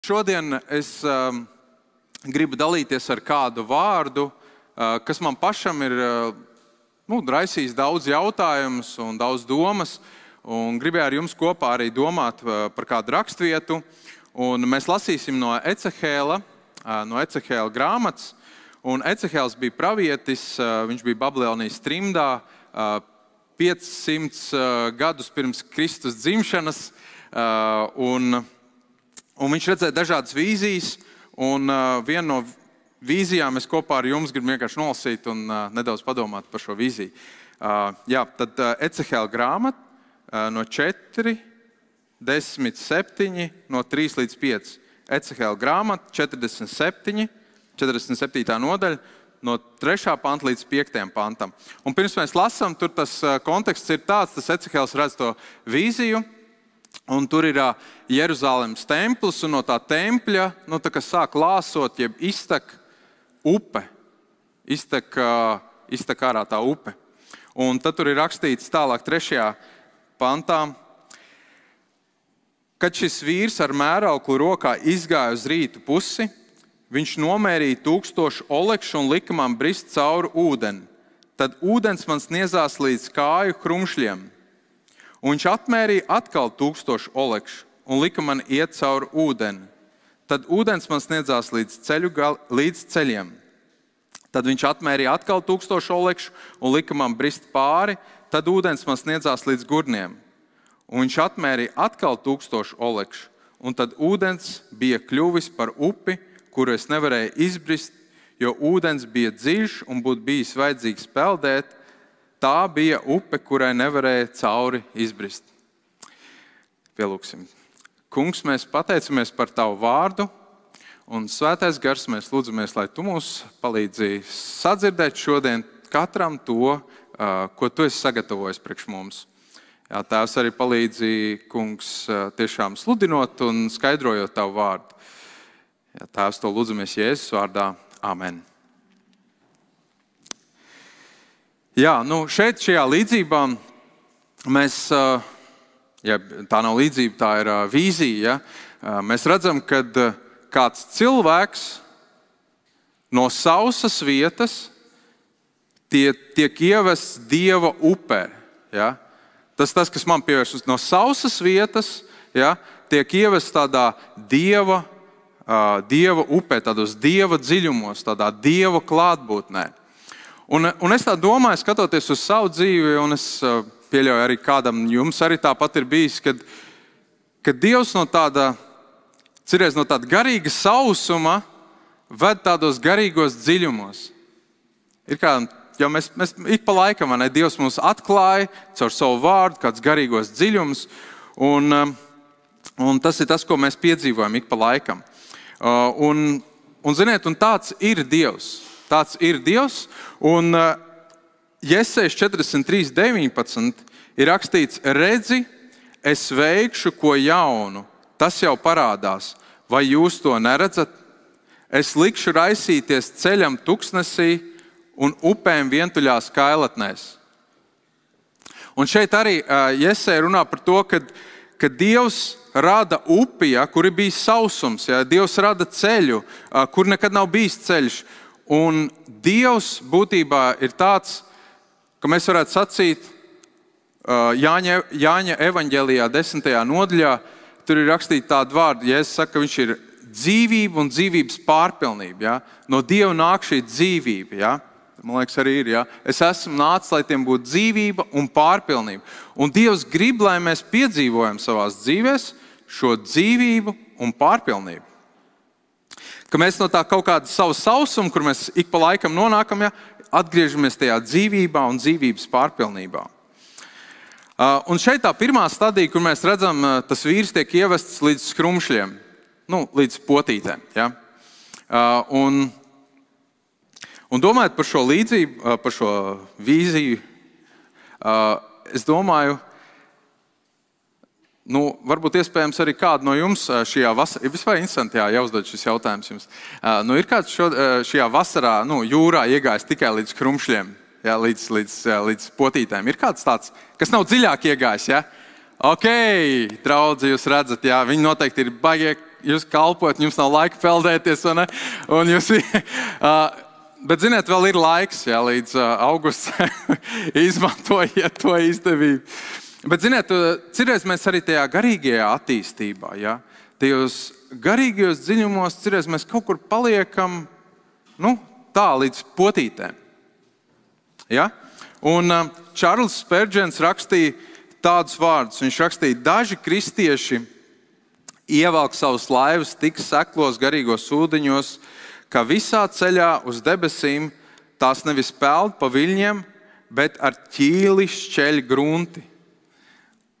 Šodien es gribu dalīties ar kādu vārdu, kas man pašam ir raisījis daudz jautājumus un daudz domas. Un gribēju ar jums kopā arī domāt par kādu rakstvietu. Un mēs lasīsim no Ecehēla grāmatas. Un Ecehēls bija pravietis, viņš bija Babilonijas trimdā 500 gadus pirms Kristus dzimšanas. Un viņš redzēja dažādas vīzijas, un vienu no vīzijām es kopā ar jums gribu vienkārši nolasīt un nedaudz padomāt par šo vīziju. Tad Ecehēla grāmata no 4, 10, 7, no 3 līdz 5. Ecehēla grāmata 47 nodaļa, no 3. panta līdz 5. pantam. Un pirms mēs lasām, tur tas konteksts ir tāds, tas Ecehēls redz to vīziju, un tur ir Jeruzalemes templis, un no tā tempļa, sāk lāsot, jeb iztek upe. Iztek ārā tā upe. Un tad tur ir rakstīts tālāk 3. pantā, kad šis vīrs ar mērauklu rokā izgāja uz rītu pusi, viņš nomērīja 1000 olekšu un lika man brist cauri ūdeni. Tad ūdens man sniedzās līdz kāju krumšļiem. Un viņš atmērīja atkal 1000 olekšu un lika man iet cauri ūdeni. Tad ūdens man sniedzās līdz ceļiem. Tad viņš atmērīja atkal 1000 olekšu un lika man brist pāri. Tad ūdens man sniedzās līdz gurniem. Un viņš atmērīja atkal 1000 olekšu. Un tad ūdens bija kļuvis par upi, kuru es nevarēju izbrist, jo ūdens bija dziļš un būtu bijis vajadzīgs peldēt. Tā bija upe, kurai nevarēja cauri izbrist. Pielūksim. Kungs, mēs pateicamies par Tavu vārdu, un Svētais Gars, mēs lūdzamies, lai Tu mūs palīdzi sadzirdēt šodien katram to, ko Tu esi sagatavojis priekš mums. Jā, Tēvs arī palīdzi, Kungs, tiešām sludinot un skaidrojot Tavu vārdu. Jā, Tēvs, to lūdzamies Jēzus vārdā. Amen. Jā, šeit šajā līdzībā mēs, tā nav līdzība, tā ir vīzija. Mēs redzam, ka kāds cilvēks no sausas vietas tiek ievests Dieva upē. Ja? Tas, kas man pievērš no sausas vietas, ja, tiek ievests tādā Dieva upē, tādos Dieva dziļumos, tādā Dieva klātbūtnē. Un es tā domāju, skatoties uz savu dzīvi, un es pieļauju arī kādam jums arī tāpat ir bijis, kad Dievs no tāda garīga sausuma ved tādos garīgos dziļumos. Ir kā, jo mēs ik pa laikam, Dievs mums atklāja caur savu vārdu kāds garīgos dziļumus, un tas ir tas, ko mēs piedzīvojam ik pa laikam. Un ziniet, un tāds ir Dievs. Tāds ir Dievs, un Jesejas 43:19 ir rakstīts: redzi, es veikšu ko jaunu, tas jau parādās, vai jūs to neredzat? Es likšu raisīties ceļam tuksnesī un upēm vientuļās kailatnēs. Un šeit arī Jeseja runā par to, ka Dievs rada upi, kur ir bijis sausums, Dievs rada ceļu, kur nekad nav bijis ceļš. Un Dievs būtībā ir tāds, ka mēs varētu sacīt, Jāņa evaņģēlijā 10. nodaļā, tur ir rakstīti tādi vārdi, Jēzus saka, ka viņš ir dzīvība un dzīvības pārpilnība. Ja? No Dieva nāk šī dzīvība. Ja? Man liekas, arī ir. Ja? Es esmu nācis, lai tiem būtu dzīvība un pārpilnība. Un Dievs grib, lai mēs piedzīvojam savās dzīvēs šo dzīvību un pārpilnību. Ka mēs no tā kaut kāda savu sausumu, kur mēs ik pa laikam nonākam, atgriežamies tajā dzīvībā un dzīvības pārpilnībā. Un šeit tā pirmā stadija, kur mēs redzam, tas vīrs tiek ievests līdz skrumšļiem, līdz potītēm. Ja? Un domājot par šo līdzību, par šo vīziju, es domāju, varbūt iespējams arī kādu no jums šajā vasarā, vispār interesanti jāuzdod šis jautājums jums. Ir kāds šajā vasarā jūrā iegājis tikai līdz krumšļiem, līdz potītēm? Ir kāds tāds, kas nav dziļāk iegājis? Ja? Ok, draudzi, jūs redzat, viņi noteikti ir baigie jūs kalpojat, jums nav laika peldēties, vai ne? Un jūs, bet, ziniet, vēl ir laiks, jā, līdz augustam izmantojiet to izdevību. Bet, ziniet, citreiz mēs arī tajā garīgajā attīstībā, jā, tajos garīgajos dziļumos, citreiz mēs kaut kur paliekam, tā līdz potītēm. Ja? Un Čārls Spērģens rakstīja tādus vārdus. Viņš rakstīja, daži kristieši ievelk savus laivas tik seklos garīgos ūdeņos, ka visā ceļā uz debesīm tās nevis peld pa viļņiem, bet ar ķīli šķeļ grunti.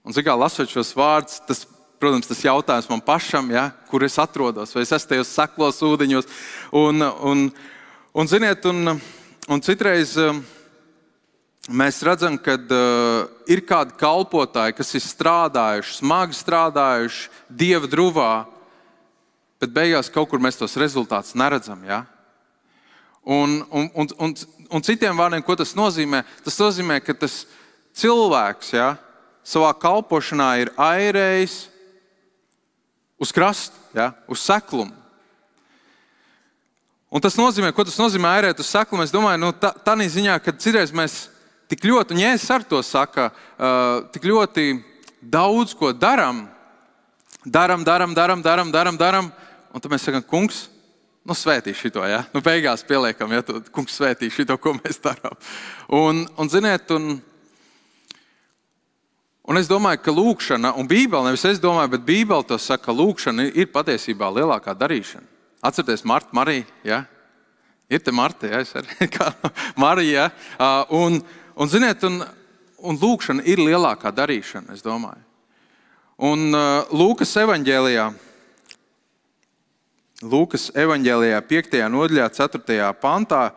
Un, kā lasot šos vārdus, protams, tas jautājums man pašam, ja, kur es atrodos, vai es esmu tajos seklos ūdeņos. Un ziniet, un citreiz mēs redzam, ka ir kādi kalpotāji, kas ir strādājuši, smagi strādājuši Dieva druvā, bet beigās kaut kur mēs tos rezultātus neredzam. Ja? Un citiem vārdiem, ko tas nozīmē? Tas nozīmē, ka tas cilvēks, ja, savā kalpošanā ir airējis uz krastu, ja, uz seklumu. Un tas nozīmē, ko tas nozīmē airēt uz seklumu? Es domāju, tādā ziņā, ka citreiz mēs tik ļoti, un Jēzus ar to saka, tik ļoti daudz ko daram, un tad mēs sakam, kungs, svētī šito, ja? Beigās pieliekam, ja, kungs svētī šito, ko mēs darām. Un ziniet, un es domāju, ka lūkšana, un Bībele, nevis es domāju, bet Bībele to saka, lūkšana ir patiesībā lielākā darīšana. Atcerieties Martu, Mariju, ja? Ir te Marta, ja? Es arī kā Marija, ja? Un ziniet, un lūkšana ir lielākā darīšana, es domāju. Un Lūkas evaņģēlijā 5. nodaļā 4. pantā,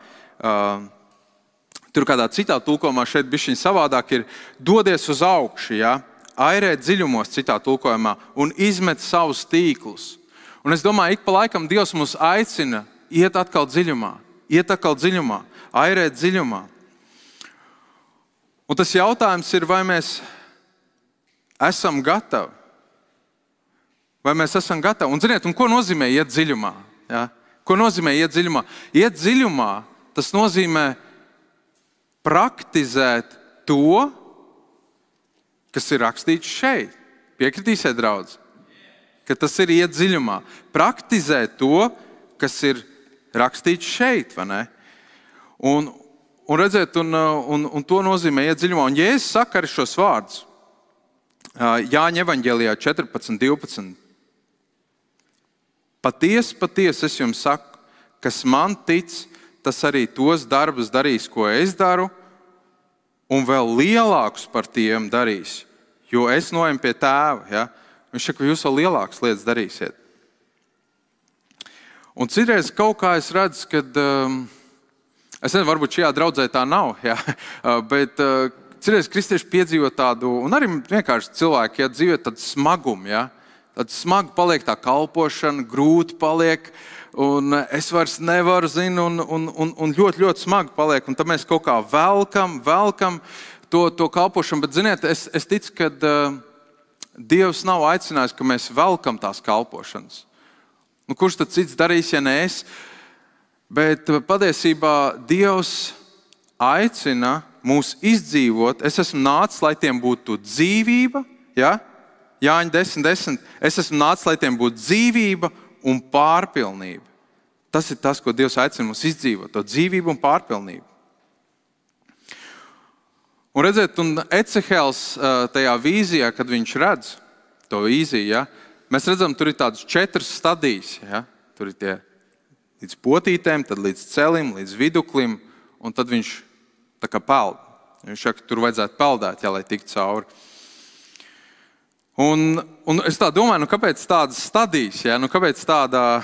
tur kādā citā tulkojumā šeit bišķiņ savādāk ir dodies uz augšu, ja? Airēt dziļumos citā tulkojumā un izmet savus tīklus. Un es domāju, ik pa laikam Dievs mūs aicina iet atkal dziļumā, airēt dziļumā. Un tas jautājums ir, vai mēs esam gatavi? Vai mēs esam gatavi? Un ziniet, ko nozīmē iet dziļumā? Ja? Ko nozīmē iet dziļumā? Iet dziļumā, tas nozīmē praktizēt to, kas ir rakstīts šeit. Piekritīsiet, draudz? Ka tas ir iet dziļumā. Praktizēt to, kas ir rakstīts šeit, vai ne? Un redzēt, un to nozīmē iet dziļumā. Un Jēzus saka arī šos vārdus. Jāņa evaņģēlijā 14:12. Patiesi es jums saku, kas man tic, tas arī tos darbus darīs, ko es daru, un vēl lielākus par tiem darīs, jo es noeju pie tēva. Ja? Viņš saka, jūs vēl lielākas lietas darīsiet. Un citreiz kaut kā es redzu, kad es nezinu, varbūt šajā draudzē tā nav, ja? Bet citreiz kristieši piedzīvo tādu, un arī vienkārši cilvēki, ja dzīvo tādu smagumu, ja? Tad smagi paliek tā kalpošana, grūti paliek, un es vairs nevaru, un ļoti, ļoti smagi paliek, un tad mēs kaut kā velkam to kalpošanu, bet ziniet, es ticu, ka Dievs nav aicinājis, ka mēs velkam tās kalpošanas. Kurš tad cits darīs, ja ne es? Bet patiesībā Dievs aicina mūs izdzīvot. Es esmu nācis, lai tiem būtu dzīvība. Ja? Jāņa 10:10. Es esmu nācis, lai tiem būtu dzīvība un pārpilnība. Tas ir tas, ko Dievs aicina mūs izdzīvot. To dzīvību un pārpilnību. Un redziet, un Ecehēls tajā vīzijā, kad viņš redz to vīziju, ja? Mēs redzam, tur ir tādas 4 stadijas. Ja? Tur ir tie līdz potītēm, tad līdz celim, līdz viduklim, un tad viņš tā kā peld. Viņš saka, tur vajadzētu peldēt, ja, lai tiktu cauri. Un es tā domāju, kāpēc tādas stadijas, ja? Kāpēc tāda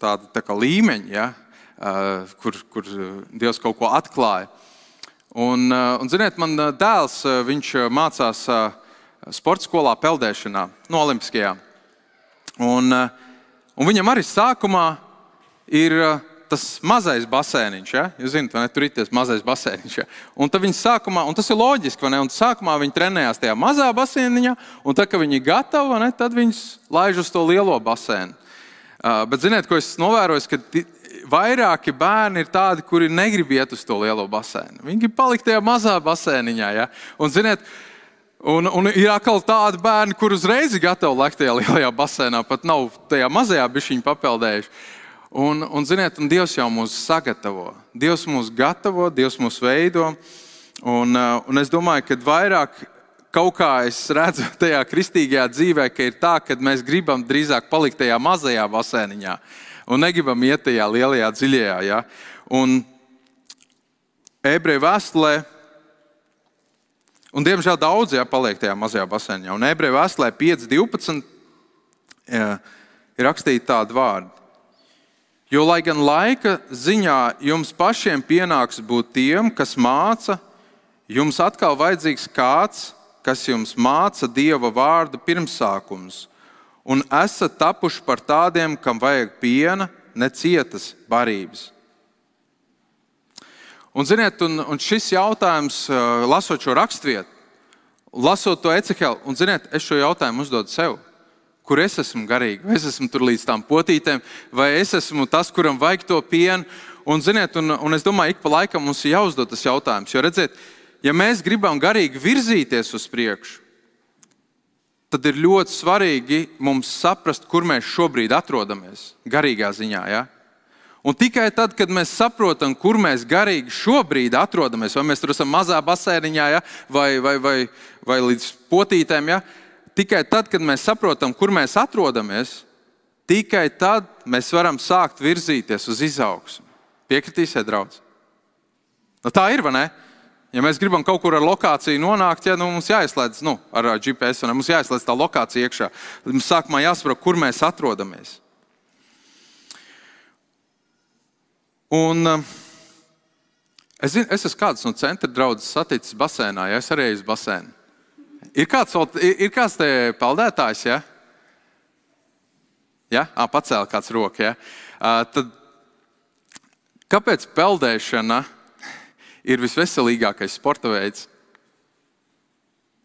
tā kā līmeņa, ja? Kur Dievs kaut ko atklāja. Un ziniet, man dēls, viņš mācās sporta skolā peldēšanā, olimpiskajā. Un viņam arī sākumā ir tas mazais basēniņš, ja? Jūs zināt, vai ne, tur ir tas mazais basēniņš, ja? Un tad viņi sākumā, un tas ir loģiski, vai ne, un sākumā viņi trenējās tajā mazā basēniņā, un tad, kad viņi ir gatavi, vai ne, tad viņus laiž uz to lielo basēnu. Bet ziniet, ko es novēroju, ka vairāki bērni ir tādi, kuri negrib iet uz to lielo basēnu. Viņi grib palikt tajā mazā basēniņā, ja? Un ziniet, un ir atkal tādi bērni, kur uzreiz ir gatavi lekt tajā lielajā basēnā, pat nav tajā mazajā bišķiņu papeldējuši. Un ziniet, un Dievs jau mūs sagatavo. Dievs mūs gatavo, Dievs mūs veido. Un es domāju, ka vairāk kaut kā es redzu tajā kristīgajā dzīvē, ka ir tā, ka mēs gribam drīzāk palikt tajā mazajā basēniņā un negribam iet tajā lielajā dziļajā. Ja? Un Ebreju vēstulē, un diemžēl daudz paliek tajā mazajā basēniņā, un Ebreju vēstulē 5.12 ir rakstīti tādi vārdi. Jo, lai gan laika ziņā jums pašiem pienāks būt tiem, kas māca, jums atkal vajadzīgs kāds, kas jums māca Dieva vārdu pirmsākums, un esat tapuši par tādiem, kam vajag piena, ne cietas barības. Un, ziniet, un šis jautājums, lasot šo rakstvietu, lasot to Ecehelu, un, ziniet, es šo jautājumu uzdodu sev. Kur es esmu garīgi? Vai es esmu tur līdz tām potītēm, vai es esmu tas, kuram vajag to pienu? Un, ziniet, un es domāju, ik pa laikam mums ir jāuzdod tas jautājums. Jo, redziet, ja mēs gribam garīgi virzīties uz priekšu, tad ir ļoti svarīgi mums saprast, kur mēs šobrīd atrodamies garīgā ziņā. Ja? Un tikai tad, kad mēs saprotam, kur mēs garīgi šobrīd atrodamies, vai mēs tur esam mazā basēniņā, ja? vai līdz potītēm, ja? Tikai tad, kad mēs saprotam, kur mēs atrodamies, tikai tad mēs varam sākt virzīties uz izaugsmu. Piekritīsiet, draudz? Nu, tā ir, vai ne? Ja mēs gribam kaut kur ar lokāciju nonākt, ja, mums jāizslēdz ar GPS, mums jāizslēdz tā lokācija iekšā. Mums sākumā jāsaprot, kur mēs atrodamies. Un es esmu kāds no centra draudzes saticis basēnā, ja es arī esmu basēnā. Ir kāds te peldētājs, ja? Ja? Pacēla kāds roku, ja? Tad kāpēc peldēšana ir visveselīgākais sporta veids?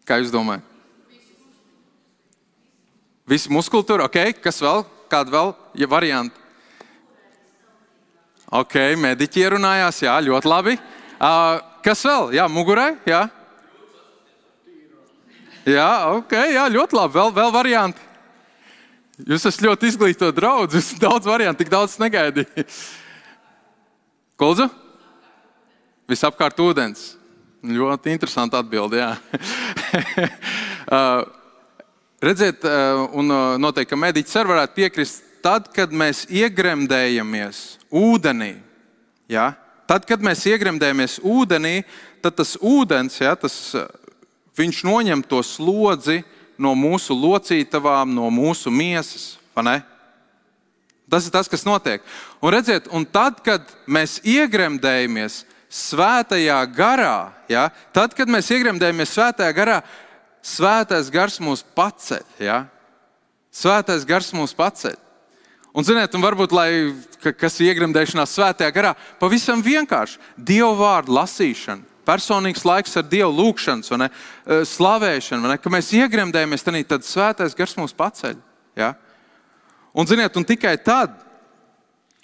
Kā jūs domājat? Visi muskultūra, ok. Kas vēl? Kāda vēl varianta? Ok, mediķi ierunājās, jā, ļoti labi. Kas vēl? Jā, mugurai, jā. Jā, ok, jā, ļoti labi. Vēl varianti. Jūs esat ļoti izglītot draudz, jūs daudz variantu, tik daudz negaidīju. Kuldzu? Visapkārt ūdens. Ļoti interesanti atbildi, jā. Redziet, un noteikti, ka mediķis arī varētu piekrist, tad, kad mēs iegremdējamies ūdenī, ja? Tad, kad mēs iegremdējamies ūdenī, tad tas ūdens, ja, viņš noņem to slodzi no mūsu locītavām, no mūsu miesas, vai ne? Tas ir tas, kas notiek. Un redziet, un tad, kad mēs iegremdējamies svētajā garā, ja, tad, kad mēs iegremdējamies svētajā garā, svētais gars mūs paceļ, ja? Svētais gars mūs paceļ. Un, ziniet, un varbūt, kas ir iegremdēšanās svētajā garā, pavisam vienkārši Dieva vārdu lasīšana, personīgs laiks ar Dievu lūgšanas, vai ne, slavēšanu, vai ne, ka mēs iegremdējamies, tad svētais gars mūs paceļ. Ja? Un, ziniet, un tikai tad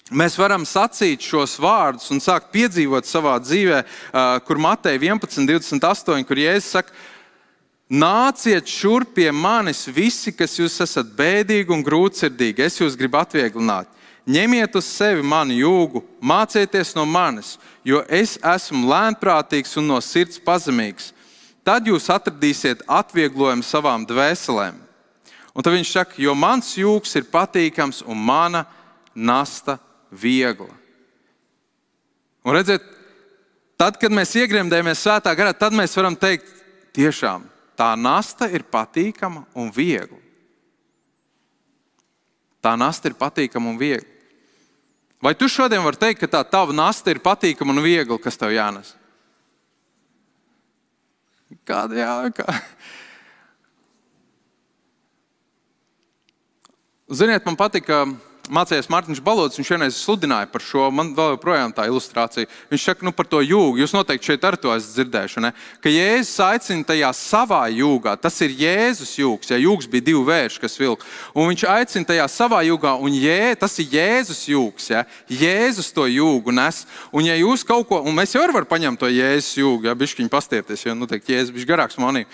mēs varam sacīt šos vārdus un sākt piedzīvot savā dzīvē, kur Mateja 11.28, kur Jēzus saka, nāciet šurp pie manis visi, kas jūs esat bēdīgi un grūtsirdīgi, es jūs gribu atvieglināt. Ņemiet uz sevi manu jūgu, mācieties no manis, jo es esmu lēnprātīgs un no sirds pazemīgs. Tad jūs atradīsiet atvieglojumu savām dvēselēm. Un tad viņš saka, jo mans jūgs ir patīkams un mana nasta viegla. Un redziet, tad, kad mēs iegremdējamies svētā garā, tad mēs varam teikt, tiešām, tā nasta ir patīkama un viegla. Tā nasta ir patīkama un viegla. Vai tu šodien vari teikt, ka tā tava nasta ir patīkama un viegla, kas tev jānes? Kāda jāka? Ziniet, man patika mācījās Mārtiņš Balodis, viņš vienreiz sludināja par šo, man vēl joprojām tā ilustrācija. Viņš saka, par to jūgu, jūs noteikti šeit ar to esat dzirdējuši, ne? Ka Jēzus aicina tajā savā jūgā, tas ir Jēzus jūgs, ja jūgs bija 2 vērši, kas vilk, un viņš aicina tajā savā jūgā, un tas ir Jēzus jūgs, ja? Jēzus to jūgu nes, un ja jūs kaut ko, un mēs jau varam paņemt to Jēzus jūgu, ja, bišķiņ pastiepties, jo, noteikti Jēzus bišķi garāks manī,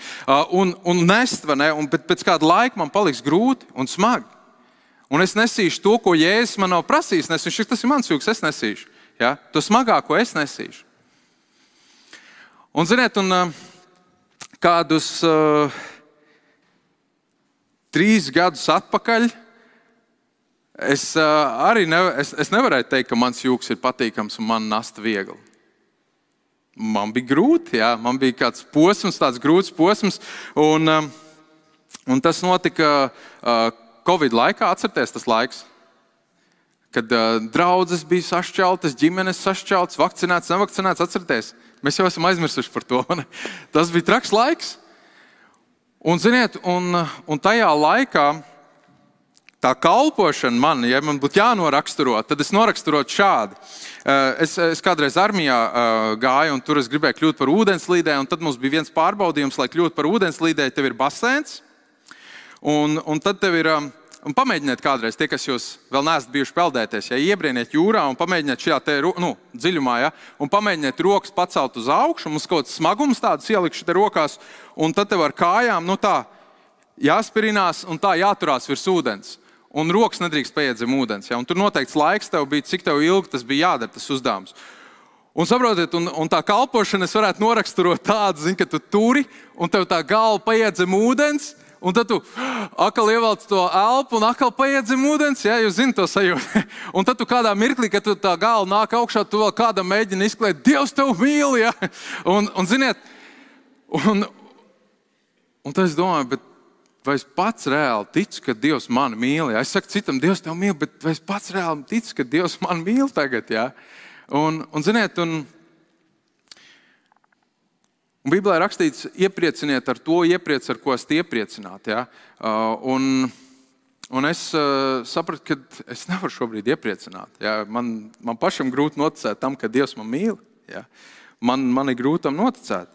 un nest, vai ne, un pēc kāda laika man paliks grūti un smagi. Un es nesīšu to, ko Jēzus man nav prasījis. Tas ir mans jūgs, es nesīšu. Ja? To smagāko es nesīšu. Un, ziniet, kādus 3 gadus atpakaļ es nevarēju teikt, ka mans jūgs ir patīkams un man nasta viegli. Man bija grūti, ja? Man bija kāds posms, tāds grūts posms. Un tas notika Covid laikā, atcerieties tas laiks, kad draudzes bija sašķeltas, ģimenes sašķeltas, vakcinētas, nevakcinētas, atcerieties. Mēs jau esam aizmirsuši par to. Ne? Tas bija traks laiks. Un, ziniet, un tajā laikā tā kalpošana man, ja man būtu jānoraksturo, tad es noraksturotu šādi. Es kādreiz armijā gāju, un tur es gribēju kļūt par ūdenslīdēju, un tad mums bija viens pārbaudījums, lai kļūt par ūdenslīdēju, tev ir basēns. Un tad tev ir, un pamēģiniet kādreiz, tie, kas jūs vēl neesat bijuši peldēties, ja iebrieniet jūrā un pamēģiniet šajā te, dziļumā, ja, un pamēģiniet rokas pacelt uz augšu, un uz kaut kāds smagums tādus ielikšu te rokās, un tad tev ar kājām, tā jāspirinās un tā jāturās virs ūdens. Un rokas nedrīkst paiet zem ūdens, ja, un tur noteikts laiks tev bija, cik tev ilgi tas bija jādara, tas uzdevums. Un saprotiet, un tā kalpošana es varētu noraksturot tādu, ka tu turi, un tev tā galva paiet zem ūdens, un tad tu atkal ievelc to elpu un atkal paiet zem ūdens, ja, jūs zināt to sajūtu. Un tad tu kādā mirklī, kad tu tā galva nāk augšā, tu vēl kādam mēģini izklēt, Dievs tev mīl, ja. Un ziniet, un tad es domāju, bet vai es pats reāli ticu, ka Dievs mani mīl, ja? Es saku citam, Dievs tev mīl, bet vai es pats reāli ticu, ka Dievs mani mīl tagad, ja? Un ziniet, un Bībelē rakstīts, ieprieciniet ar to iepriec, ar ko esat iepriecināti. Ja? Un es sapratu, ka es nevaru šobrīd iepriecināt. Ja? Man pašam grūti noticēt tam, ka Dievs man mīl. Ja? Man ir grūti tam noticēt.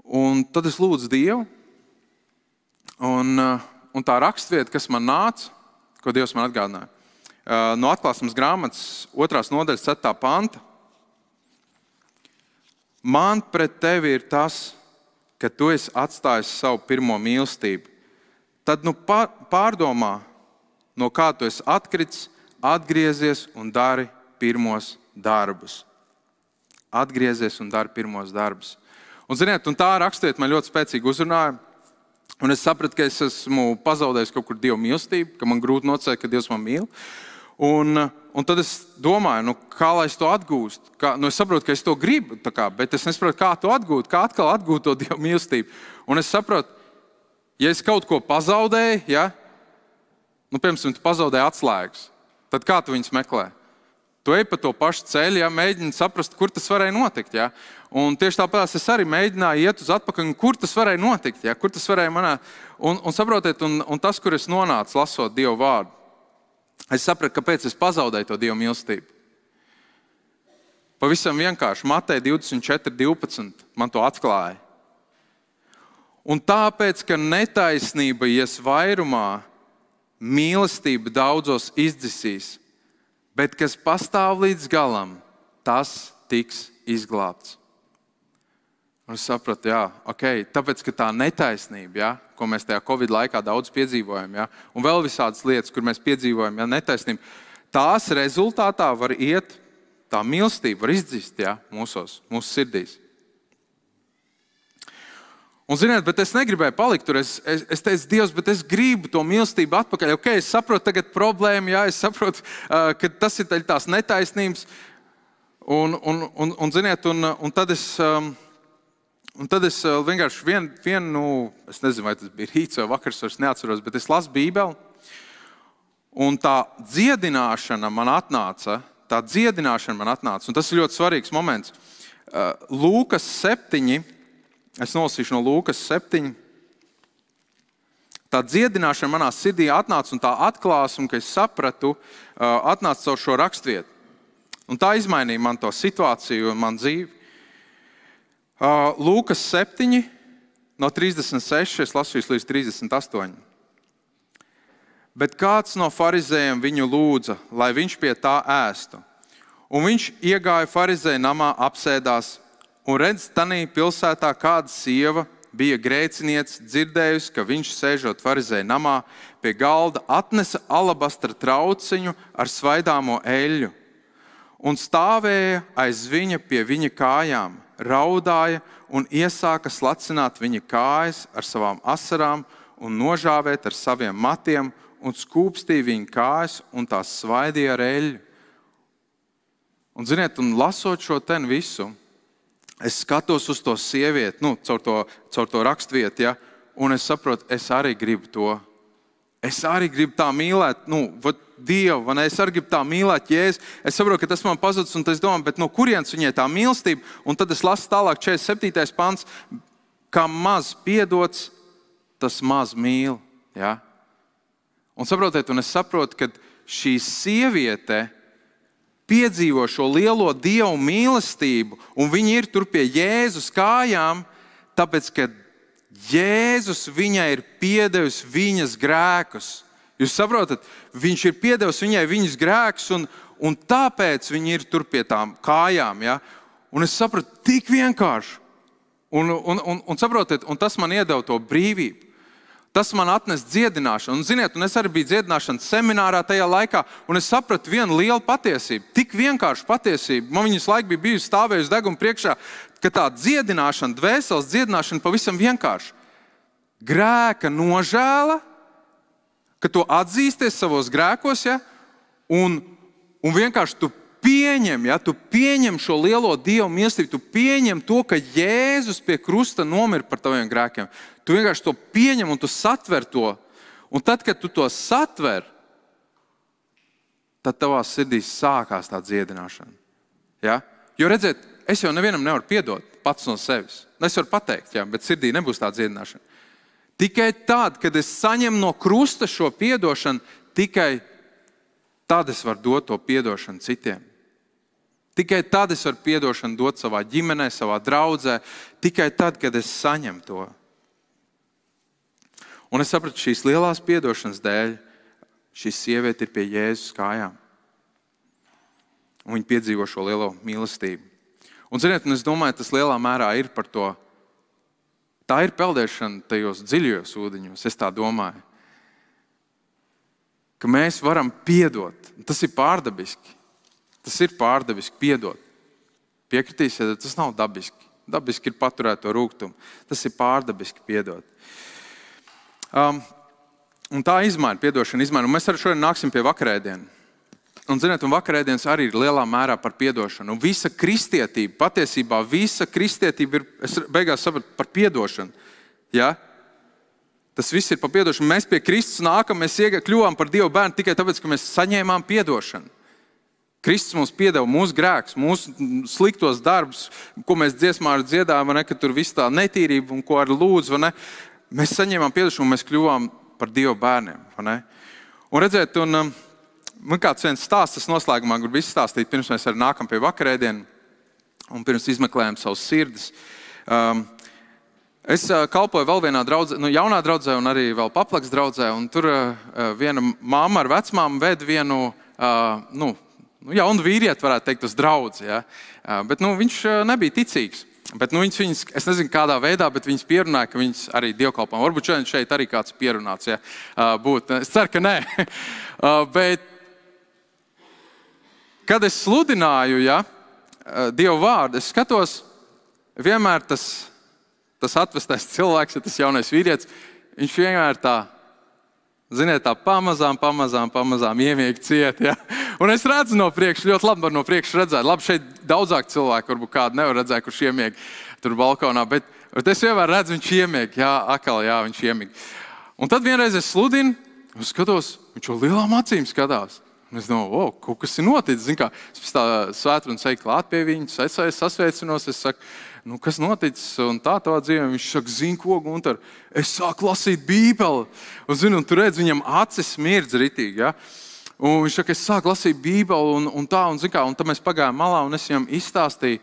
Un tad es lūdzu Dievu. Un tā rakstvieta, kas man nāca, ko Dievs man atgādināja, no Atklāsmes grāmatas 2. nodaļas 7. panta. Man pret tevi ir tas, ka tu esi atstājis savu pirmo mīlestību. Tad pārdomā, no kā tu esi atkritis, atgriezies un dari pirmos darbus. Atgriezies un dari pirmos darbus. Un, ziniet, un tā rakstiet man ļoti spēcīgi uzrunāja. Un es sapratu, ka es esmu pazaudējis kaut kur Dieva mīlestību, ka man grūti nocēt, ka Dievs man mīl. Un tad es domāju, kā lai es to atgūstu. Es saprotu, ka es to gribu, bet es nesaprotu, kā to atgūt, kā atkal atgūt to Dieva mīlestību. Un es saprotu, ja es kaut ko pazaudēju, ja, piemēram, tu pazaudēji atslēgas, tad kā tu viņus meklē? Tu ej pa to pašu ceļu, ja, mēģini saprast, kur tas varēja notikt. Ja. Un tieši tāpēc es arī mēģināju iet uz atpakaļ, kur tas varēja notikt, ja, kur tas varēja manā. Un saprotiet, un tas, kur es nonācu, lasot Dieva vārdu, es sapratu, kāpēc es pazaudēju to Dieva mīlestību. Pavisam vienkārši, Mateja 24:12 man to atklāja. Un tāpēc, ka netaisnība ies vairumā, mīlestība daudzos izdzisīs, bet kas pastāv līdz galam, tas tiks izglābts. Un es sapratu, jā, tāpēc, ka tā netaisnība, ja, ko mēs tajā Covid laikā daudz piedzīvojam, ja, un vēl visādas lietas, kur mēs piedzīvojam, ja, netaisnība, tās rezultātā var iet, tā mīlestība var izdzist, ja, mūsu sirdīs. Un, ziniet, bet es negribēju palikt tur. Es teicu, Dievs, bet es gribu to mīlestību atpakaļ. Es saprotu tagad problēmu, jā, es saprotu, ka tas ir tās netaisnības. Un ziniet, un tad es vienkārši es nezinu, vai tas bija rīts vai vakars, es neatceros, bet es lasu Bībeli. Un tā dziedināšana man atnāca, un tas ir ļoti svarīgs moments. Lūkas 7, es nolasīšu no Lūkas 7. tā dziedināšana manā sirdī atnāca un tā atklāsme, ka es sapratu, atnāca caur šo rakstvietu. Un tā izmainīja man to situāciju un man dzīvi. Lūkas 7, no 36, es lasīšu līdz 38. Bet kāds no farizējiem viņu lūdza, lai viņš pie tā ēstu. Un viņš iegāja farizēja namā, apsēdās, un redz, tanī pilsētā kāda sieva bija grēciniece, dzirdējusi, ka viņš sēžot farizēja namā, pie galda atnesa alabastra trauciņu ar svaidāmo eļļu un stāvēja aiz viņa pie viņa kājām, raudāja un iesāka slacināt viņa kājas ar savām asarām un nožāvēt ar saviem matiem un skūpstīja viņa kājas un tās svaidīja ar eļļu. Un, ziniet, un lasot šo ten visu, es skatos uz to sievieti, caur to rakstvietu, ja, un es saprotu, es arī gribu to. Es arī gribu tā mīlēt, Dievu, vai ne? Es arī gribu tā mīlēt Jēzu. Es saprotu, ka tas man pazudis, un es domāju, bet no kurienes viņai tā mīlestība? Un tad es lasu tālāk 47. pants, kā maz piedots, tas maz mīl. Ja? Un saprotiet, un es saprotu, ka šī sieviete piedzīvo šo lielo Dievu mīlestību, un viņi ir tur pie Jēzus kājām, tāpēc, ka Jēzus viņai ir piedevis viņas grēkus. Jūs saprotat, viņš ir piedevis viņai viņas grēkus, un tāpēc viņi ir tur pie tām kājām. Ja? Un es sapratu, tik vienkārši. Un saprotiet, un tas man iedeva to brīvību. Tas man atnes dziedināšanu. Un, ziniet, un es arī biju dziedināšanas seminārā tajā laikā, un es sapratu vienu lielu patiesību. Tik vienkārši patiesību. Man viņas laika bija bijusi stāvējusi deguma priekšā, ka tā dziedināšana, dvēseles dziedināšana pavisam vienkārši. Grēka nožēla, ka tu atzīsties savos grēkos, ja? Un vienkārši tu pieņem, ja? Tu pieņem šo lielo Dievu mīlestību, tu pieņem to, ka Jēzus pie krusta nomira par taviem grēkiem. Tu vienkārši to pieņem un tu satver to. Un tad, kad tu to satver, tad tavā sirdī sākās tā dziedināšana. Ja? Jo redziet, es jau nevienam nevaru piedot pats no sevis. Es varu pateikt, ja? Bet sirdī nebūs tā dziedināšana. Tikai tad, kad es saņemu no krusta šo piedošanu, tikai tad es varu dot to piedošanu citiem. Tikai tad es varu piedošanu dot savā ģimenē, savā draudzē. Tikai tad, kad es saņemu to. Un es sapratu, šīs lielās piedošanas dēļ šī sieviete ir pie Jēzus kājām. Un viņa piedzīvo šo lielo mīlestību. Un, ziniet, es domāju, tas lielā mērā ir par to. Tā ir peldēšana tajos dziļajos ūdeņos, es tā domāju. Ka mēs varam piedot. Tas ir pārdabiski. Tas ir pārdabiski piedot. Piekritīsiet, tas nav dabiski. Dabiski ir paturēt to rūgtumu. Tas ir pārdabiski piedot. Un tā izmaina, piedošana izmaina. Un mēs arī šodien nāksim pie vakarēdienu. Un, ziniet, un vakarēdienas arī ir lielā mērā par piedošanu. Un visa kristietība, patiesībā visa kristietība ir, es beigās sapratu, par piedošanu. Ja? Tas viss ir par piedošanu. Mēs pie Kristus nākam, mēs kļuvām par Dievu bērnu tikai tāpēc, ka mēs saņēmām piedošanu. Kristus mums piedeva mūsu grēkus, mūsu sliktos darbus, ko mēs dziesmā arī dziedājām, ka tur viss tā netīrība un ko arī lūdzu. Mēs saņēmām piedošanu un mēs kļuvām par Dievu bērniem. Un redziet, man kāds viens stāsts, tas noslēgumā gribu izstāstīt, pirms mēs arī nākam pie vakarēdienu un pirms izmeklējam savus sirdis. Es kalpoju vēl vienā draudzē, jaunā draudzē un arī vēl Paplaks draudzē, un tur viena mamma ar vecmāmu ved vienu, jaunu vīrieti, varētu teikt, uz draudzi. Ja? Bet viņš nebija ticīgs. Bet viņas, es nezinu kādā veidā, bet viņas pierunāja, ka viņas arī dievkalpojam. Varbūt šeit arī kāds pierunāts, ja, būt. Es ceru, ka nē. Bet kad es sludināju, ja, Dievu vārdu, es skatos, vienmēr tas atvestais cilvēks, tas jaunais vīrietis, viņš vienmēr tā, ziniet, tā pamazām iemieg ciet. Ja? Un es redzu no priekša, ļoti labi var no priekša redzēt. Labi, šeit daudzāk cilvēku, varbūt kādu nevar redzēt, kurš iemieg tur balkonā, bet es vienmēr redzu, viņš iemieg. Jā, viņš iemieg. Un tad vienreiz es sludinu, un skatos, viņš jau lielām acīm skatās. Un es domāju, kaut kas ir noticis. Zin kā, es pēc tā svētrunas eju klāt pie viņas, es sasveicinos, es saku, kas noticis un tā dzīvē. Viņš saka, zini ko, Gunter, es sāku lasīt Bībeli. Un tu redz, viņam acis smirdz ritīgi, ja? Un viņš saka, es sāku lasīt Bībeli un tad mēs pagājām malā un es viņam izstāstīju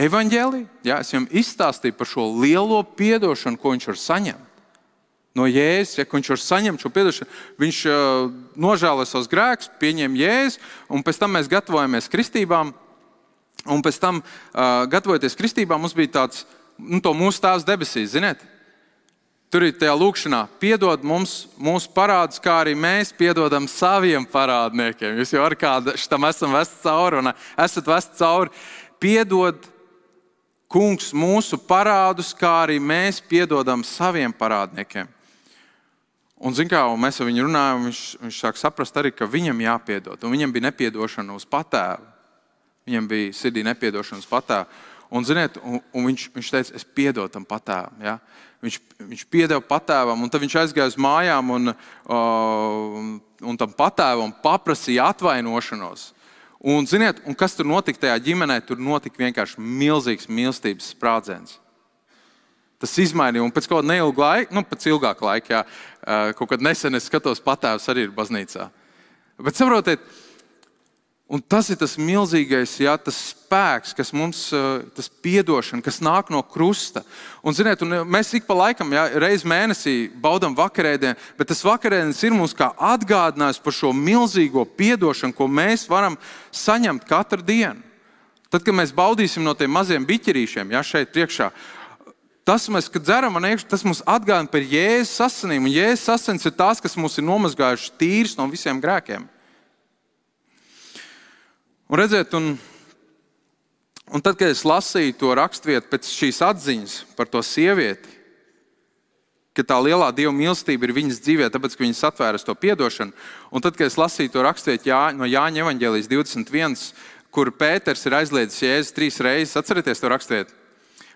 evaņģēliju. Ja? Es viņam izstāstīju par šo lielo piedošanu, ko viņš var saņemt. No Jēzus, ja viņš var saņemt šo piedošanu, viņš nožēlo savus grēkus, pieņem Jēzu, un pēc tam mēs gatavojamies kristībām. Un pēc tam, gatavojoties kristībām, mums bija tāds, to mūsu Tēvs debesīs, ziniet? Tur ir tajā lūkšanā, piedod mums mūsu parādus, kā arī mēs piedodam saviem parādniekiem. Jūs jau ar kādu šitam esam vesti cauri un esat vesti cauri. Piedod, Kungs, mūsu parādus, kā arī mēs piedodam saviem parādniekiem. Un, mēs ar viņu runājam, viņš sāk saprast arī, ka viņam jāpiedod. Un viņam bija nepiedošana uz patēvu. Viņam bija sirdī nepiedošana uz patēvu. Un, un viņš teica, es piedodu tam patēvam. Ja? Viņš piedeva patēvam, un tad viņš aizgāja uz mājām un tam patēvam paprasīja atvainošanos. Un, un kas tur notika tajā ģimenē? Tur notika vienkārši milzīgs mīlestības sprādziens. Tas izmainīja, un pēc kaut kāda neilga laika, pēc ilgāka laika, kaut kad nesen es skatos, patēvs arī ir baznīcā. Bet saprotiet, un tas ir tas milzīgais, tas spēks, kas mums, tas piedošana, kas nāk no krusta. Un, un mēs ik pa laikam, reiz mēnesī baudam vakarēdienu, bet tas vakarēdienis ir mums kā atgādinājums par šo milzīgo piedošanu, ko mēs varam saņemt katru dienu. Tad, kad mēs baudīsim no tiem maziem biķerīšiem, šeit priekšā, tas, kad dzeram, tas mums atgādina par Jēzus asinīm. Un Jēzus asins ir tās, kas mums ir nomazgājuši tīrs no visiem grēkiem. Un redziet, un tad, kad es lasīju to raksturvietu pēc šīs atziņas par to sievieti, ka tā lielā Dieva mīlestība ir viņas dzīvē, tāpēc, ka viņas atvēras to piedošanu. Un tad, kad es lasīju to raksturvietu no Jāņa evaņģēlijas 21, kur Pēters ir aizliedzis Jēzus 3 reizes, atcerieties to raksturvietu?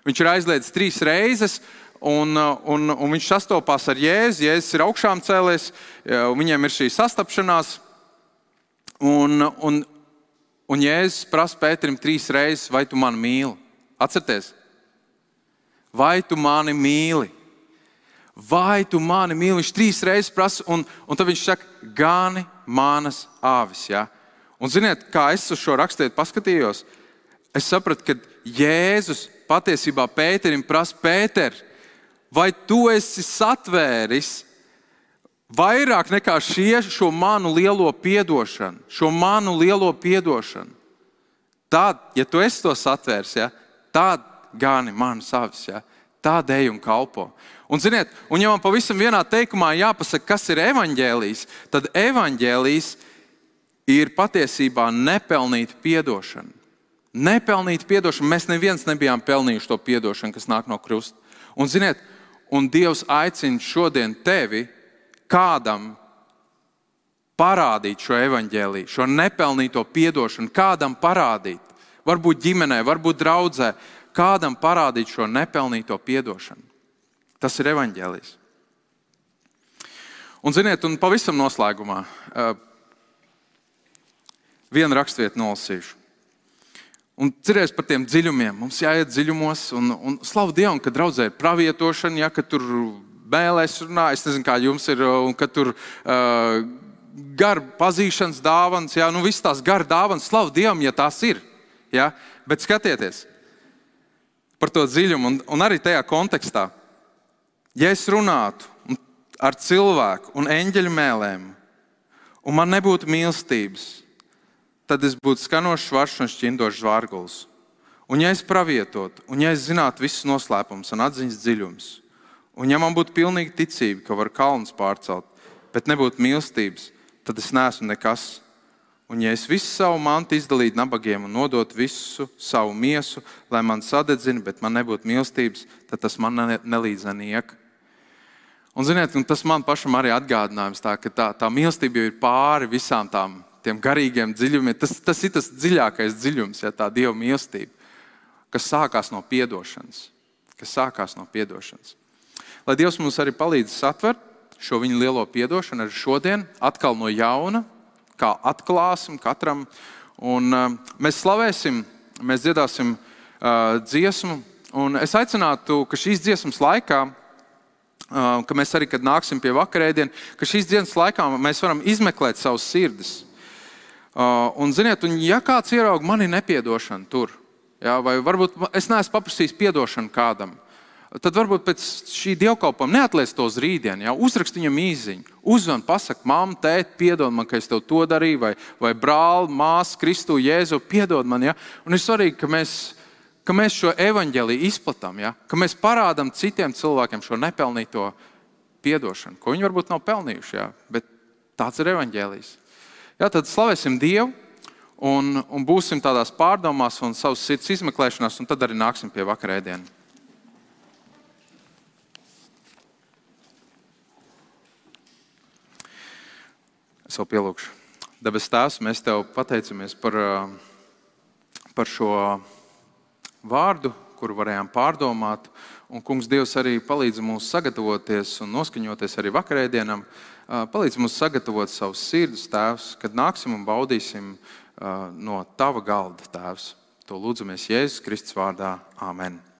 Viņš ir aizliedzis 3 reizes, un viņš sastopās ar Jēzu. Jēzus ir augšām cēlies, viņiem ir šī sastapšanās. Un Jēzus prasa Pēterim 3 reizes, vai tu mani mīli? Atcerieties? Vai tu mani mīli? Vai tu mani mīli? Viņš 3 reizes prasa, un tad viņš saka, gani manas āvis. Ja? Un ziniet, kā es uz šo rakstietu paskatījos? Es sapratu, ka Jēzus patiesībā Pēterim prasa, Pēter, vai tu esi satvēris vairāk nekā šo manu lielo piedošanu? Šo manu lielo piedošanu. Tad, ja tu esi to satvēris, tad gani manas avis, tad ej un kalpo. Un, ziniet, un ja man pavisam vienā teikumā jāpasaka, kas ir evaņģēlijs, tad evaņģēlijs ir patiesībā nepelnīta piedošana. Nepelnīta piedošana. Mēs neviens nebijām pelnījuši to piedošanu, kas nāk no krusta. Un, ziniet, un Dievs aicina šodien tevi kādam parādīt šo evaņģēliju, šo nepelnīto piedošanu, kādam parādīt. Varbūt ģimenē, varbūt draudzē, kādam parādīt šo nepelnīto piedošanu. Tas ir evaņģēlijs. Un, ziniet, un pavisam noslēgumā vienu raksturvietu nolasīšu. Un cerēs par tiem dziļumiem. Mums jāiet dziļumos un slavu Dievam, ka draudzē ir pravietošana, ka tur bēlēs runā, es nezinu, kā jums ir, un ka tur gar pazīšanas dāvanas, viss tās gar dāvanas, slavu Dievam, ja tās ir. Bet skatieties par to dziļumu un arī tajā kontekstā. Ja es runātu ar cilvēku un eņģeļu mēlēm, un man nebūtu mīlestības, tad es būtu skanošs svars un šķindošs zvārguls. Un ja es pravietotu, un ja es zinātu visus noslēpumus un atziņas dziļumus, un ja man būtu pilnīga ticība, ka var kalnus pārcelt, bet nebūtu mīlestības, tad es neesmu nekas. Un ja es visu savu mantu izdalītu nabagiem un nodotu visu savu miesu, lai man sadedzina, bet man nebūtu mīlestības, tad tas man nelīdz niek. Un, ziniet, tas man pašam arī atgādinājums, ka tā mīlestība ir pāri visām tiem garīgiem dziļumiem. Tas ir tas dziļākais dziļums, tā Dieva mīlestība, kas sākās no piedošanas. Lai Dievs mums arī palīdz satvert šo viņa lielo piedošanu arī šodien, atkal no jauna, kā atklāsim katram. Un mēs slavēsim, mēs dziedāsim dziesmu. Un es aicinātu, ka šīs dziesmas laikā, ka mēs arī, kad nāksim pie vakarēdiena, ka šīs dienas laikā mēs varam izmeklēt savus sirdis. Un, ziniet, ja kāds ieraug mani nepiedošanu tur, ja, vai varbūt es neesmu paprasījis piedošanu kādam, tad varbūt pēc šī dievkalpojuma neatliec to uz rītdienu, ja, uzrakst viņam īziņu, uzvan, pasaka, mamma, tēt, piedod man, ka es tev to darīju, vai brāli, māsa, Kristu, Jēzu, piedod man. Ja. Un ir svarīgi, ka mēs šo evaņģēliju izplatām, ja, ka mēs parādām citiem cilvēkiem šo nepelnīto piedošanu, ko viņi varbūt nav pelnījuši, ja, bet tāds ir evaņģēlijs. Ja, tad slavēsim Dievu un būsim tādās pārdomās un savas sirds izmeklēšanās, un tad arī nāksim pie vakarēdiena. Es vēl pielūkšu. Debes Tēvs, mēs Tev pateicamies par šo vārdu, kuru varējām pārdomāt. Un, Kungs, Dievs arī palīdz mums sagatavoties un noskaņoties arī vakarēdienam. Palīdz mums sagatavot savus sirdus, Tēvs, kad nāksim un baudīsim no Tava galda, Tēvs. To lūdzamies Jēzus Kristus vārdā. Āmen.